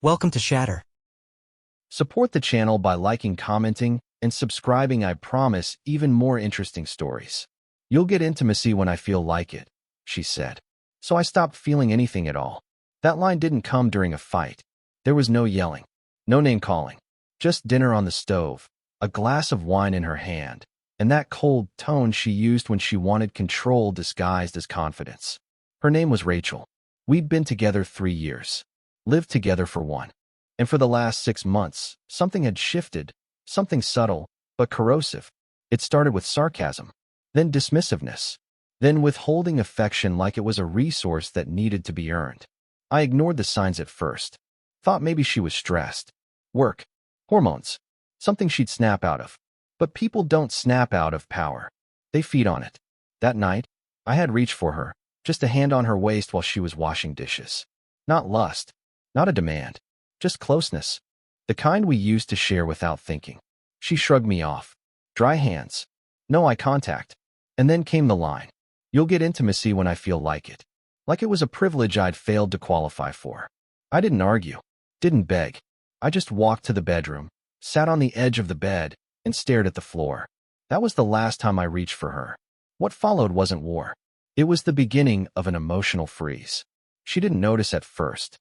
Welcome to Shatter. Support the channel by liking, commenting, and subscribing. I promise even more interesting stories. You'll get intimacy when I feel like it, she said. So I stopped feeling anything at all. That line didn't come during a fight. There was no yelling, no name-calling, just dinner on the stove, a glass of wine in her hand, and that cold tone she used when she wanted control disguised as confidence. Her name was Rachel. We'd been together 3 years, lived together for 1. And for the last 6 months, something had shifted, something subtle, but corrosive. It started with sarcasm, then dismissiveness, then withholding affection like it was a resource that needed to be earned. I ignored the signs at first, thought maybe she was stressed. Work, hormones, something she'd snap out of. But people don't snap out of power. They feed on it. That night, I had reached for her, just a hand on her waist while she was washing dishes. Not lust, not a demand, just closeness, the kind we used to share without thinking. She shrugged me off. Dry hands, no eye contact. And then came the line. You'll get intimacy when I feel like it. Like it was a privilege I'd failed to qualify for. I didn't argue, didn't beg. I just walked to the bedroom, sat on the edge of the bed, and stared at the floor. That was the last time I reached for her. What followed wasn't war. It was the beginning of an emotional freeze. She didn't notice at first.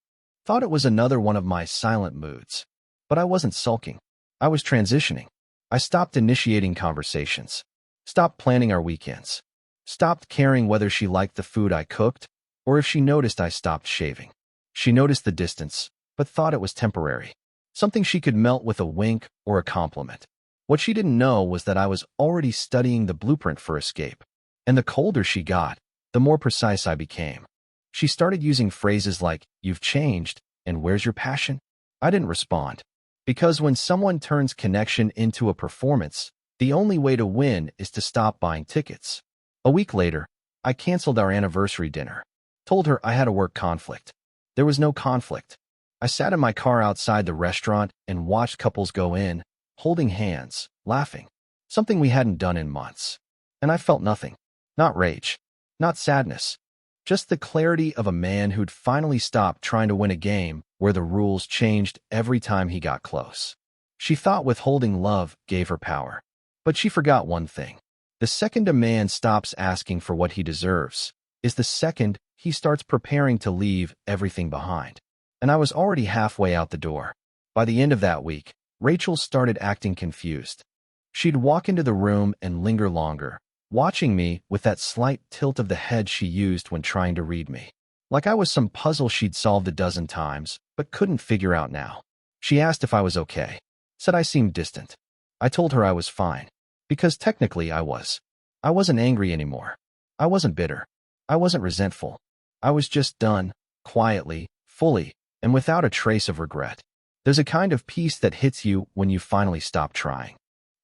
Thought it was another one of my silent moods. But I wasn't sulking. I was transitioning. I stopped initiating conversations. Stopped planning our weekends. Stopped caring whether she liked the food I cooked or if she noticed I stopped shaving. She noticed the distance, but thought it was temporary. Something she could melt with a wink or a compliment. What she didn't know was that I was already studying the blueprint for escape. And the colder she got, the more precise I became. She started using phrases like, "You've changed," and "Where's your passion?" I didn't respond. Because when someone turns connection into a performance, the only way to win is to stop buying tickets. A week later, I canceled our anniversary dinner. Told her I had a work conflict. There was no conflict. I sat in my car outside the restaurant and watched couples go in, holding hands, laughing. Something we hadn't done in months. And I felt nothing. Not rage. Not sadness. Just the clarity of a man who'd finally stopped trying to win a game where the rules changed every time he got close. She thought withholding love gave her power. But she forgot one thing. The second a man stops asking for what he deserves is the second he starts preparing to leave everything behind. And I was already halfway out the door. By the end of that week, Rachel started acting confused. She'd walk into the room and linger longer, watching me with that slight tilt of the head she used when trying to read me. Like I was some puzzle she'd solved a dozen times, but couldn't figure out now. She asked if I was okay. Said I seemed distant. I told her I was fine. Because technically I was. I wasn't angry anymore. I wasn't bitter. I wasn't resentful. I was just done, quietly, fully, and without a trace of regret. There's a kind of peace that hits you when you finally stop trying.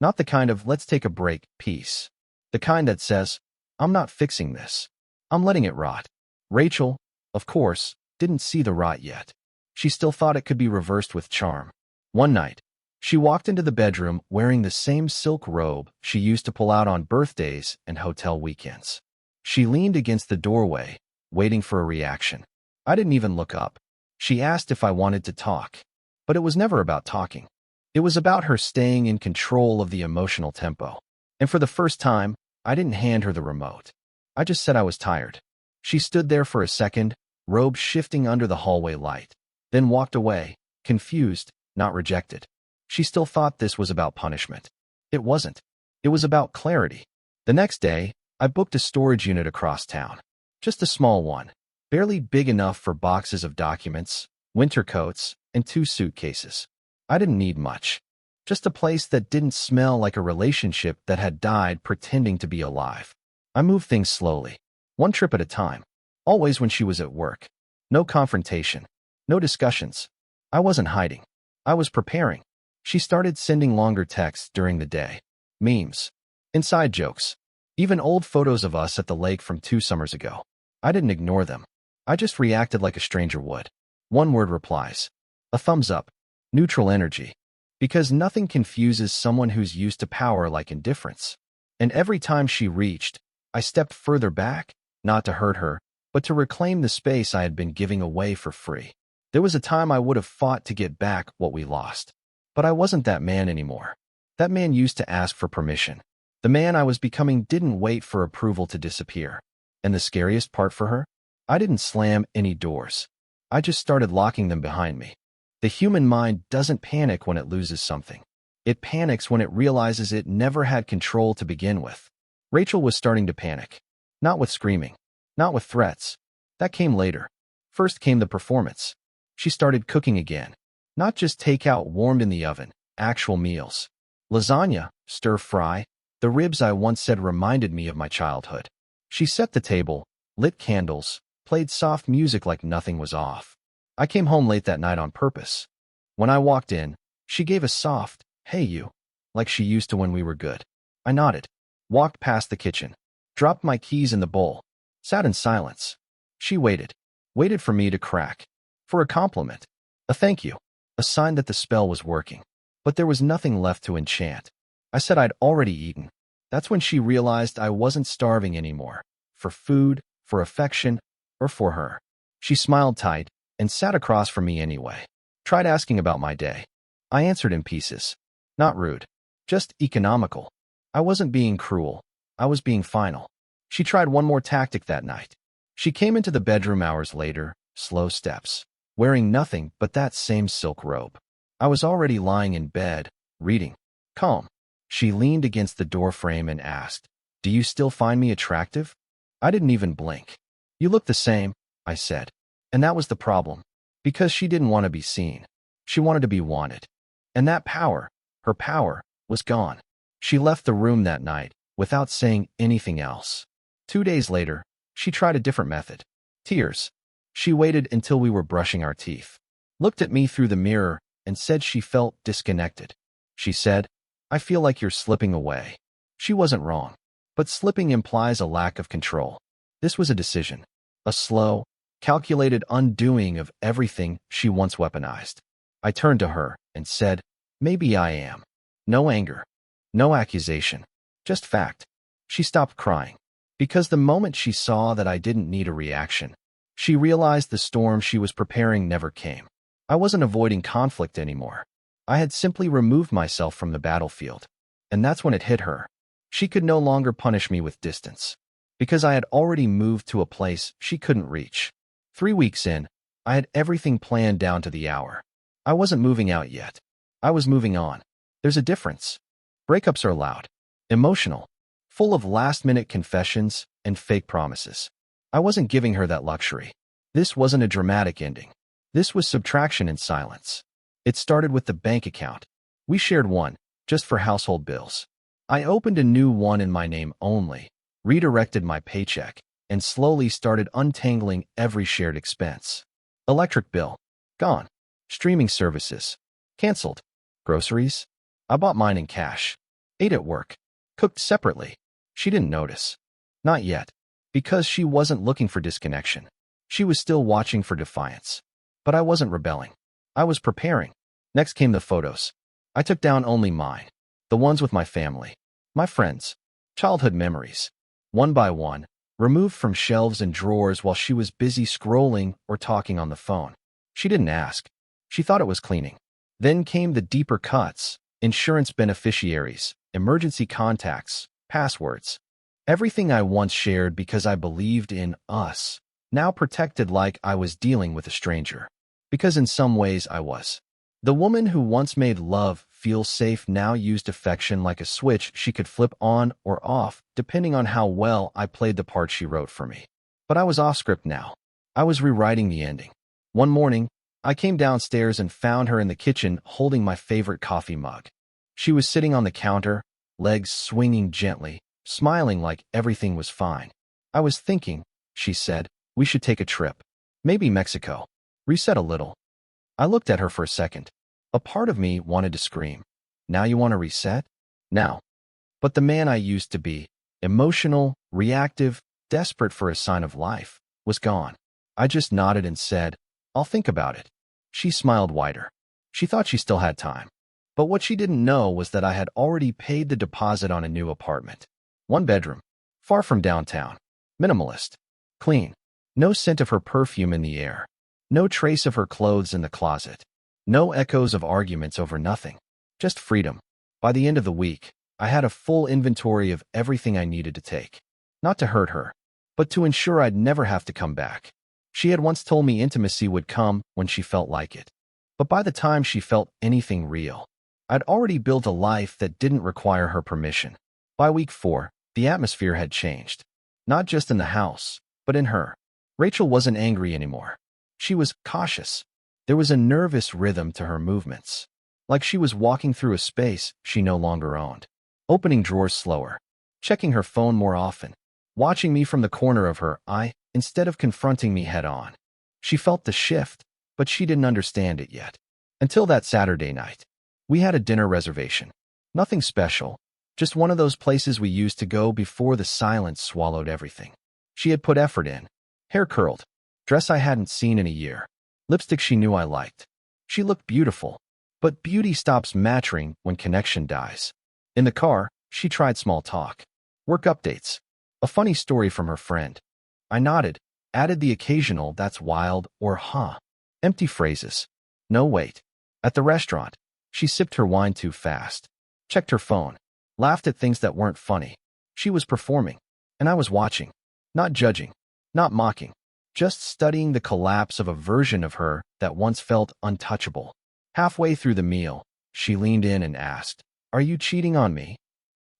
Not the kind of "let's take a break" peace. The kind that says, "I'm not fixing this. I'm letting it rot." Rachel, of course, didn't see the rot yet. She still thought it could be reversed with charm. One night, she walked into the bedroom wearing the same silk robe she used to pull out on birthdays and hotel weekends. She leaned against the doorway, waiting for a reaction. I didn't even look up. She asked if I wanted to talk. But it was never about talking. It was about her staying in control of the emotional tempo. And for the first time, I didn't hand her the remote. I just said I was tired. She stood there for a second, robe shifting under the hallway light, then walked away, confused, not rejected. She still thought this was about punishment. It wasn't. It was about clarity. The next day, I booked a storage unit across town. Just a small one, barely big enough for boxes of documents, winter coats, and 2 suitcases. I didn't need much. Just a place that didn't smell like a relationship that had died pretending to be alive. I moved things slowly, one trip at a time, always when she was at work. No confrontation, no discussions. I wasn't hiding. I was preparing. She started sending longer texts during the day. Memes. Inside jokes. Even old photos of us at the lake from 2 summers ago. I didn't ignore them. I just reacted like a stranger would. One-word replies. A thumbs up. Neutral energy. Because nothing confuses someone who's used to power like indifference. And every time she reached, I stepped further back, not to hurt her, but to reclaim the space I had been giving away for free. There was a time I would have fought to get back what we lost. But I wasn't that man anymore. That man used to ask for permission. The man I was becoming didn't wait for approval to disappear. And the scariest part for her? I didn't slam any doors. I just started locking them behind me. The human mind doesn't panic when it loses something. It panics when it realizes it never had control to begin with. Rachel was starting to panic. Not with screaming. Not with threats. That came later. First came the performance. She started cooking again. Not just takeout warmed in the oven, actual meals. Lasagna, stir-fry, the ribs I once said reminded me of my childhood. She set the table, lit candles, played soft music like nothing was off. I came home late that night on purpose. When I walked in, she gave a soft, "Hey you," like she used to when we were good. I nodded, walked past the kitchen, dropped my keys in the bowl, sat in silence. She waited for me to crack. For a compliment, a thank you, a sign that the spell was working. But there was nothing left to enchant. I said I'd already eaten. That's when she realized I wasn't starving anymore. For food, for affection, or for her. She smiled tight and sat across from me anyway. Tried asking about my day. I answered in pieces. Not rude. Just economical. I wasn't being cruel. I was being final. She tried one more tactic that night. She came into the bedroom hours later, slow steps, wearing nothing but that same silk robe. I was already lying in bed, reading. Calm. She leaned against the doorframe and asked, "Do you still find me attractive?" I didn't even blink. "You look the same," I said. And that was the problem. Because she didn't want to be seen. She wanted to be wanted. And that power, her power, was gone. She left the room that night without saying anything else. 2 days later, she tried a different method. Tears. She waited until we were brushing our teeth, looked at me through the mirror, and said she felt disconnected. She said, "I feel like you're slipping away." She wasn't wrong. But slipping implies a lack of control. This was a decision. A slow, calculated undoing of everything she once weaponized. I turned to her and said, "Maybe I am." No anger. No accusation. Just fact. She stopped crying. Because the moment she saw that I didn't need a reaction, she realized the storm she was preparing never came. I wasn't avoiding conflict anymore. I had simply removed myself from the battlefield. And that's when it hit her. She could no longer punish me with distance. Because I had already moved to a place she couldn't reach. 3 weeks in, I had everything planned down to the hour. I wasn't moving out yet. I was moving on. There's a difference. Breakups are loud, emotional, full of last-minute confessions and fake promises. I wasn't giving her that luxury. This wasn't a dramatic ending. This was subtraction in silence. It started with the bank account. We shared one, just for household bills. I opened a new one in my name only, redirected my paycheck, and slowly started untangling every shared expense. Electric bill. Gone. Streaming services. Canceled. Groceries. I bought mine in cash. Ate at work. Cooked separately. She didn't notice. Not yet. Because she wasn't looking for disconnection. She was still watching for defiance. But I wasn't rebelling. I was preparing. Next came the photos. I took down only mine. The ones with my family. My friends. Childhood memories. One by one, removed from shelves and drawers while she was busy scrolling or talking on the phone. She didn't ask. She thought it was cleaning. Then came the deeper cuts, insurance beneficiaries, emergency contacts, passwords. Everything I once shared because I believed in us, now protected like I was dealing with a stranger. Because in some ways I was. The woman who once made love feel safe now used affection like a switch she could flip on or off, depending on how well I played the part she wrote for me. But I was off script now. I was rewriting the ending. One morning, I came downstairs and found her in the kitchen holding my favorite coffee mug. She was sitting on the counter, legs swinging gently, smiling like everything was fine. "I was thinking," she said, "we should take a trip. Maybe Mexico. Reset a little." I looked at her for a second. A part of me wanted to scream. Now you want to reset? Now. But the man I used to be, emotional, reactive, desperate for a sign of life, was gone. I just nodded and said, "I'll think about it." She smiled wider. She thought she still had time. But what she didn't know was that I had already paid the deposit on a new apartment. 1 bedroom. Far from downtown. Minimalist. Clean. No scent of her perfume in the air. No trace of her clothes in the closet. No echoes of arguments over nothing. Just freedom. By the end of the week, I had a full inventory of everything I needed to take. Not to hurt her, but to ensure I'd never have to come back. She had once told me intimacy would come when she felt like it. But by the time she felt anything real, I'd already built a life that didn't require her permission. By week 4, the atmosphere had changed. Not just in the house, but in her. Rachel wasn't angry anymore. She was cautious. There was a nervous rhythm to her movements, like she was walking through a space she no longer owned. Opening drawers slower, checking her phone more often, watching me from the corner of her eye instead of confronting me head-on. She felt the shift, but she didn't understand it yet. Until that Saturday night. We had a dinner reservation. Nothing special, just one of those places we used to go before the silence swallowed everything. She had put effort in. Hair curled, dress I hadn't seen in a year, lipstick she knew I liked. She looked beautiful, but beauty stops mattering when connection dies. In the car, she tried small talk. Work updates. A funny story from her friend. I nodded, added the occasional "that's wild" or "huh." Empty phrases. No wait. At the restaurant, she sipped her wine too fast, checked her phone, laughed at things that weren't funny. She was performing, and I was watching. Not judging, not mocking, just studying the collapse of a version of her that once felt untouchable. Halfway through the meal, she leaned in and asked, "Are you cheating on me?"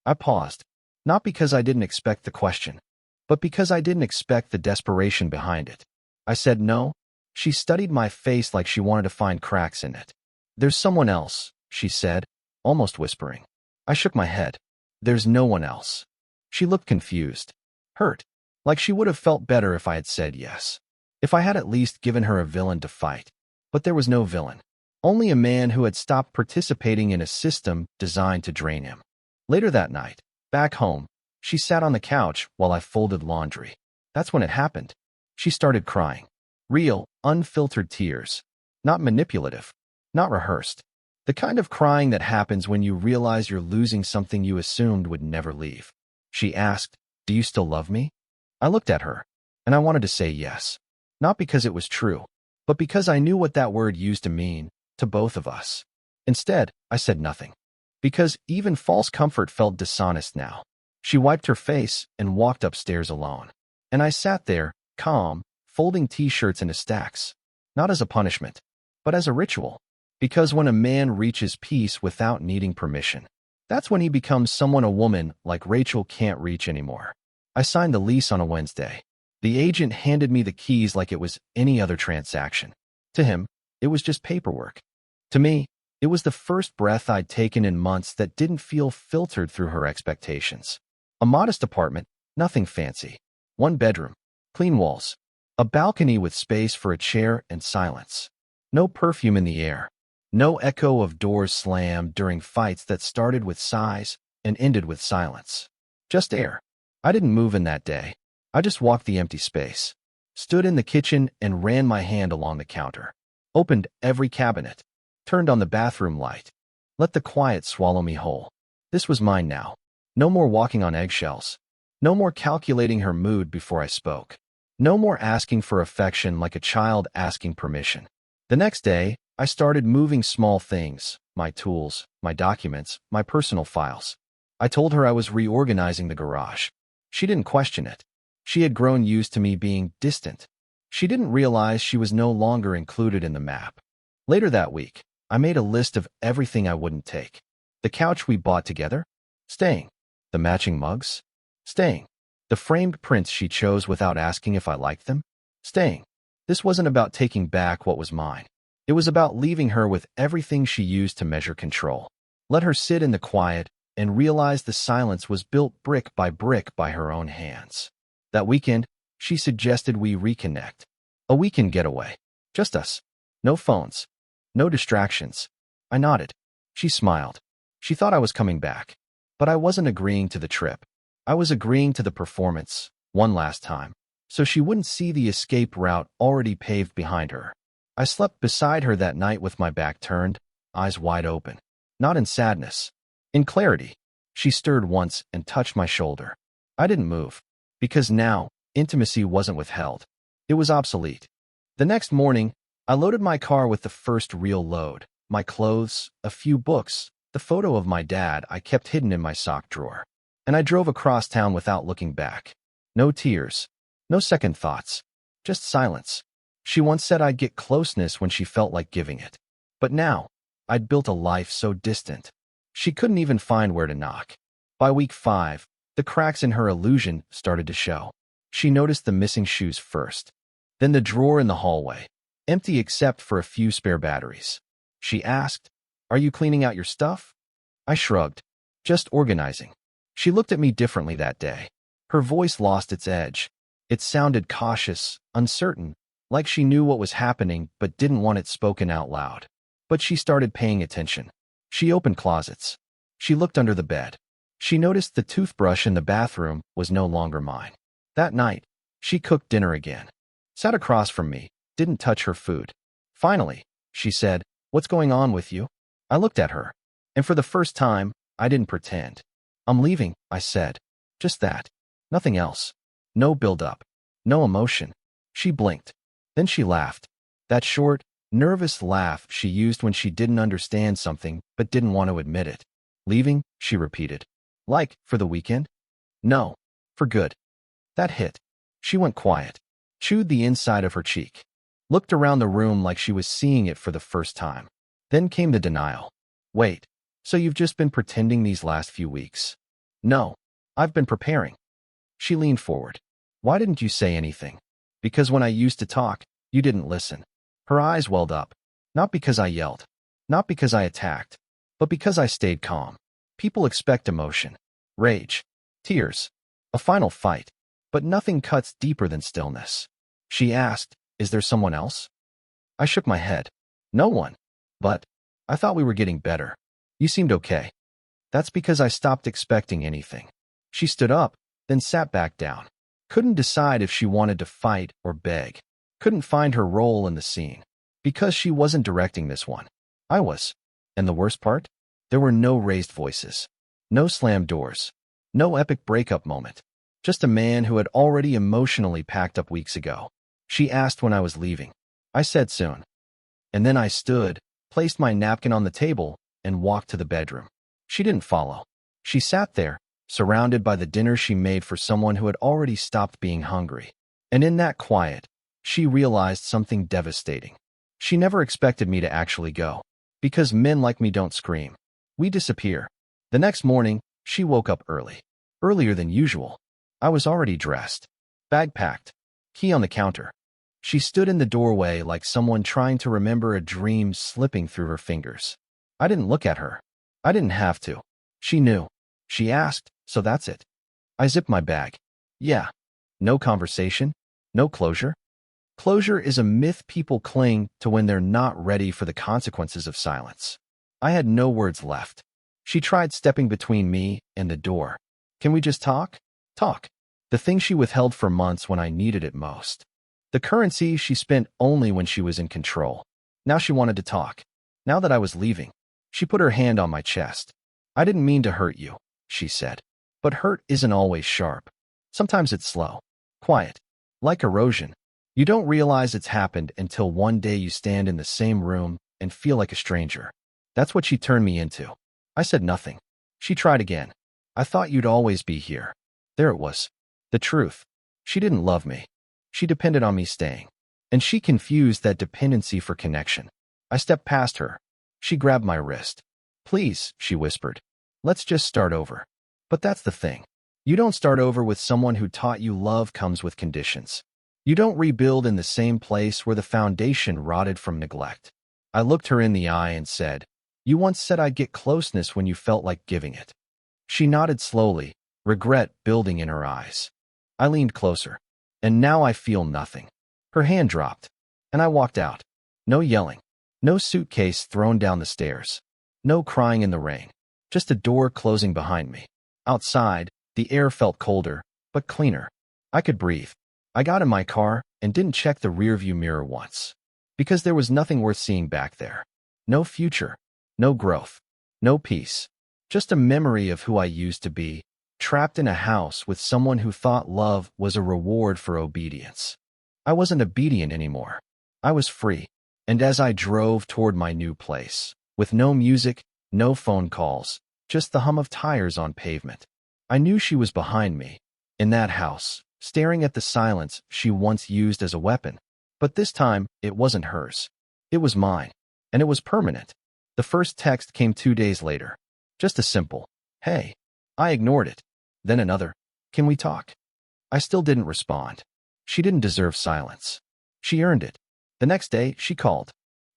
I paused, not because I didn't expect the question, but because I didn't expect the desperation behind it. I said no. She studied my face like she wanted to find cracks in it. "There's someone else," she said, almost whispering. I shook my head. "There's no one else." She looked confused, hurt, like she would have felt better if I had said yes. If I had at least given her a villain to fight. But there was no villain. Only a man who had stopped participating in a system designed to drain him. Later that night, back home, she sat on the couch while I folded laundry. That's when it happened. She started crying. Real, unfiltered tears. Not manipulative. Not rehearsed. The kind of crying that happens when you realize you're losing something you assumed would never leave. She asked, "Do you still love me?" I looked at her, and I wanted to say yes. Not because it was true, but because I knew what that word used to mean to both of us. Instead, I said nothing. Because even false comfort felt dishonest now. She wiped her face and walked upstairs alone. And I sat there, calm, folding t-shirts into stacks. Not as a punishment, but as a ritual. Because when a man reaches peace without needing permission, that's when he becomes someone a woman like Rachel can't reach anymore. I signed the lease on a Wednesday. The agent handed me the keys like it was any other transaction. To him, it was just paperwork. To me, it was the first breath I'd taken in months that didn't feel filtered through her expectations. A modest apartment, nothing fancy. 1 bedroom, clean walls, a balcony with space for a chair and silence. No perfume in the air. No echo of doors slammed during fights that started with sighs and ended with silence. Just air. I didn't move in that day. I just walked the empty space, stood in the kitchen and ran my hand along the counter, opened every cabinet, turned on the bathroom light, let the quiet swallow me whole. This was mine now. No more walking on eggshells. No more calculating her mood before I spoke. No more asking for affection like a child asking permission. The next day, I started moving small things, my tools, my documents, my personal files. I told her I was reorganizing the garage. She didn't question it. She had grown used to me being distant. She didn't realize she was no longer included in the map. Later that week, I made a list of everything I wouldn't take. The couch we bought together? Staying. The matching mugs? Staying. The framed prints she chose without asking if I liked them? Staying. This wasn't about taking back what was mine. It was about leaving her with everything she used to measure control. Let her sit in the quiet and realize the silence was built brick by her own hands. That weekend, she suggested we reconnect. A weekend getaway. Just us. No phones. No distractions. I nodded. She smiled. She thought I was coming back. But I wasn't agreeing to the trip. I was agreeing to the performance, one last time, so she wouldn't see the escape route already paved behind her. I slept beside her that night with my back turned, eyes wide open. Not in sadness. In clarity. She stirred once and touched my shoulder. I didn't move. Because now, intimacy wasn't withheld. It was obsolete. The next morning, I loaded my car with the first real load, my clothes, a few books, the photo of my dad I kept hidden in my sock drawer. And I drove across town without looking back. No tears, no second thoughts, just silence. She once said I'd get closeness when she felt like giving it. But now, I'd built a life so distant. She couldn't even find where to knock. By week 5, the cracks in her illusion started to show. She noticed the missing shoes first. Then the drawer in the hallway, empty except for a few spare batteries. She asked, "Are you cleaning out your stuff?" I shrugged. "Just organizing." She looked at me differently that day. Her voice lost its edge. It sounded cautious, uncertain, like she knew what was happening but didn't want it spoken out loud. But she started paying attention. She opened closets. She looked under the bed. She noticed the toothbrush in the bathroom was no longer mine. That night, she cooked dinner again. Sat across from me, didn't touch her food. Finally, she said, "What's going on with you?" I looked at her, and for the first time, I didn't pretend. "I'm leaving," I said. Just that. Nothing else. No build-up. No emotion. She blinked. Then she laughed. That short, nervous laugh she used when she didn't understand something but didn't want to admit it. "Leaving?" she repeated. "Like, for the weekend?" "No. For good." That hit. She went quiet. Chewed the inside of her cheek. Looked around the room like she was seeing it for the first time. Then came the denial. "Wait, so you've just been pretending these last few weeks?" "No. I've been preparing." She leaned forward. "Why didn't you say anything?" "Because when I used to talk, you didn't listen." Her eyes welled up. Not because I yelled. Not because I attacked. But because I stayed calm. People expect emotion. Rage. Tears. A final fight. But nothing cuts deeper than stillness. She asked, "Is there someone else?" I shook my head. "No one. But I thought we were getting better. You seemed okay." "That's because I stopped expecting anything." She stood up, then sat back down. Couldn't decide if she wanted to fight or beg. Couldn't find her role in the scene. Because she wasn't directing this one. I was. And the worst part? There were no raised voices. No slammed doors. No epic breakup moment. Just a man who had already emotionally packed up weeks ago. She asked when I was leaving. I said soon. And then I stood, placed my napkin on the table, and walked to the bedroom. She didn't follow. She sat there, surrounded by the dinner she made for someone who had already stopped being hungry. And in that quiet, she realized something devastating. She never expected me to actually go. Because men like me don't scream. We disappear. The next morning, she woke up early. Earlier than usual. I was already dressed. Bag packed. Key on the counter. She stood in the doorway like someone trying to remember a dream slipping through her fingers. I didn't look at her. I didn't have to. She knew. She asked, "So that's it?" I zipped my bag. Yeah. No conversation. No closure. Closure is a myth people cling to when they're not ready for the consequences of silence. I had no words left. She tried stepping between me and the door. "Can we just talk?" Talk. The thing she withheld for months when I needed it most. The currency she spent only when she was in control. Now she wanted to talk. Now that I was leaving. She put her hand on my chest. "I didn't mean to hurt you," she said. But hurt isn't always sharp. Sometimes it's slow. Quiet. Like erosion. You don't realize it's happened until one day you stand in the same room and feel like a stranger. That's what she turned me into. I said nothing. She tried again. "I thought you'd always be here." There it was. The truth. She didn't love me. She depended on me staying. And she confused that dependency for connection. I stepped past her. She grabbed my wrist. "Please," she whispered. "Let's just start over." But that's the thing. You don't start over with someone who taught you love comes with conditions. You don't rebuild in the same place where the foundation rotted from neglect. I looked her in the eye and said, "You once said I'd get closeness when you felt like giving it." She nodded slowly, regret building in her eyes. I leaned closer. "And now I feel nothing." Her hand dropped, and I walked out. No yelling. No suitcase thrown down the stairs. No crying in the rain. Just a door closing behind me. Outside, the air felt colder, but cleaner. I could breathe. I got in my car and didn't check the rearview mirror once. Because there was nothing worth seeing back there. No future. No growth. No peace. Just a memory of who I used to be, trapped in a house with someone who thought love was a reward for obedience. I wasn't obedient anymore. I was free. And as I drove toward my new place, with no music, no phone calls, just the hum of tires on pavement, I knew she was behind me, in that house, staring at the silence she once used as a weapon. But this time, it wasn't hers. It was mine. And it was permanent. The first text came 2 days later. Just a simple, "Hey." I ignored it. Then another, "Can we talk?" I still didn't respond. She didn't deserve silence. She earned it. The next day, she called.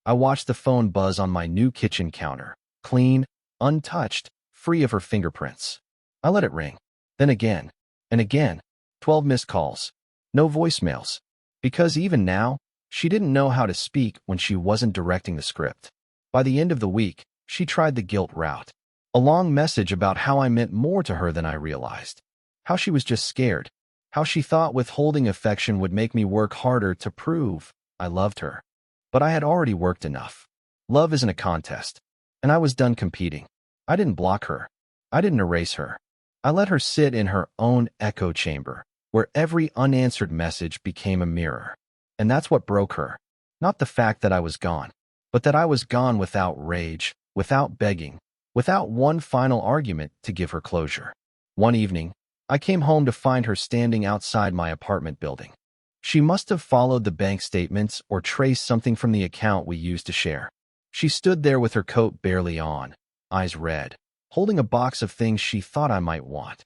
I watched the phone buzz on my new kitchen counter, clean, untouched, free of her fingerprints. I let it ring. Then again, and again, 12 missed calls. No voicemails. Because even now, she didn't know how to speak when she wasn't directing the script. By the end of the week, she tried the guilt route. A long message about how I meant more to her than I realized. How she was just scared. How she thought withholding affection would make me work harder to prove I loved her. But I had already worked enough. Love isn't a contest. And I was done competing. I didn't block her. I didn't erase her. I let her sit in her own echo chamber, where every unanswered message became a mirror. And that's what broke her. Not the fact that I was gone, but that I was gone without rage, without begging, without one final argument to give her closure. One evening, I came home to find her standing outside my apartment building. She must have followed the bank statements or traced something from the account we used to share. She stood there with her coat barely on, eyes red, holding a box of things she thought I might want.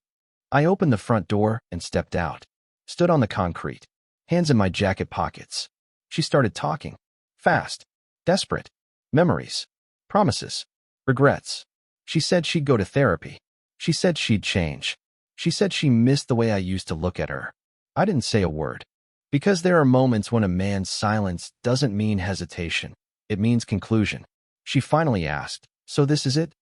I opened the front door and stepped out, stood on the concrete, hands in my jacket pockets. She started talking, fast, desperate, memories, promises, regrets. She said she'd go to therapy. She said she'd change. She said she missed the way I used to look at her. I didn't say a word. Because there are moments when a man's silence doesn't mean hesitation. It means conclusion. She finally asked, "So this is it?"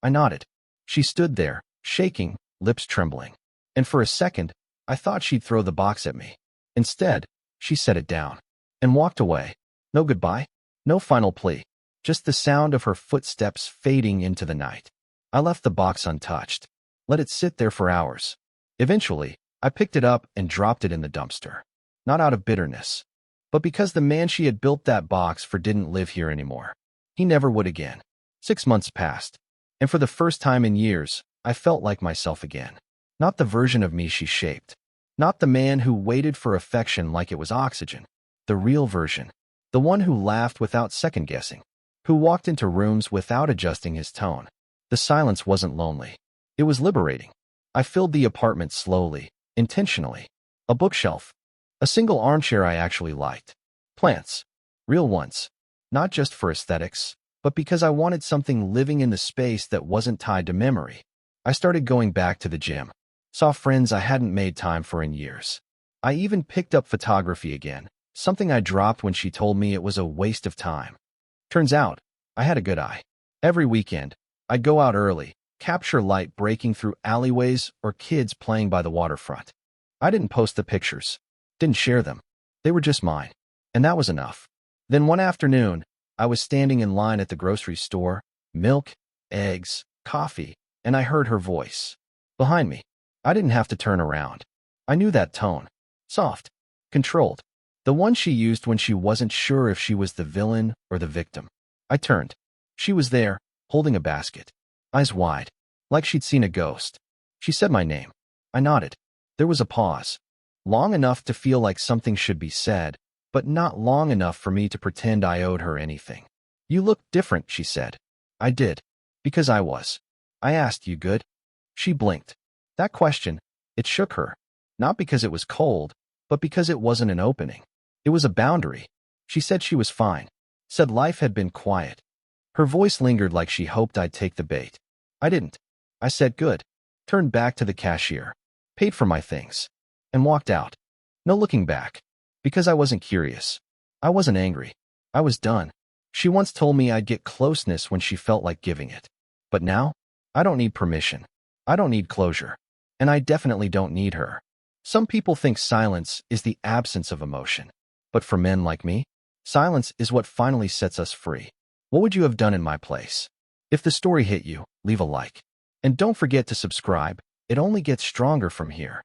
I nodded. She stood there, shaking, lips trembling. And for a second, I thought she'd throw the box at me. Instead, she set it down and walked away. No goodbye, no final plea, just the sound of her footsteps fading into the night. I left the box untouched, let it sit there for hours. Eventually, I picked it up and dropped it in the dumpster. Not out of bitterness, but because the man she had built that box for didn't live here anymore. He never would again. 6 months passed, and for the first time in years, I felt like myself again. Not the version of me she shaped. Not the man who waited for affection like it was oxygen. The real version. The one who laughed without second-guessing. Who walked into rooms without adjusting his tone. The silence wasn't lonely. It was liberating. I filled the apartment slowly, intentionally. A bookshelf. A single armchair I actually liked. Plants. Real ones. Not just for aesthetics, but because I wanted something living in the space that wasn't tied to memory. I started going back to the gym. Saw friends I hadn't made time for in years. I even picked up photography again, something I dropped when she told me it was a waste of time. Turns out, I had a good eye. Every weekend, I'd go out early, capture light breaking through alleyways or kids playing by the waterfront. I didn't post the pictures. Didn't share them. They were just mine. And that was enough. Then one afternoon, I was standing in line at the grocery store, milk, eggs, coffee, and I heard her voice. Behind me. I didn't have to turn around. I knew that tone. Soft. Controlled. The one she used when she wasn't sure if she was the villain or the victim. I turned. She was there, holding a basket. Eyes wide. Like she'd seen a ghost. She said my name. I nodded. There was a pause. Long enough to feel like something should be said, but not long enough for me to pretend I owed her anything. "You look different," she said. I did. Because I was. I asked, "You good?" She blinked. That question, it shook her. Not because it was cold, but because it wasn't an opening. It was a boundary. She said she was fine. Said life had been quiet. Her voice lingered like she hoped I'd take the bait. I didn't. I said good. Turned back to the cashier. Paid for my things. And walked out. No looking back. Because I wasn't curious. I wasn't angry. I was done. She once told me I'd get closeness when she felt like giving it. But now, I don't need permission. I don't need closure. And I definitely don't need her. Some people think silence is the absence of emotion. But for men like me, silence is what finally sets us free. What would you have done in my place? If the story hit you, leave a like. And don't forget to subscribe. It only gets stronger from here.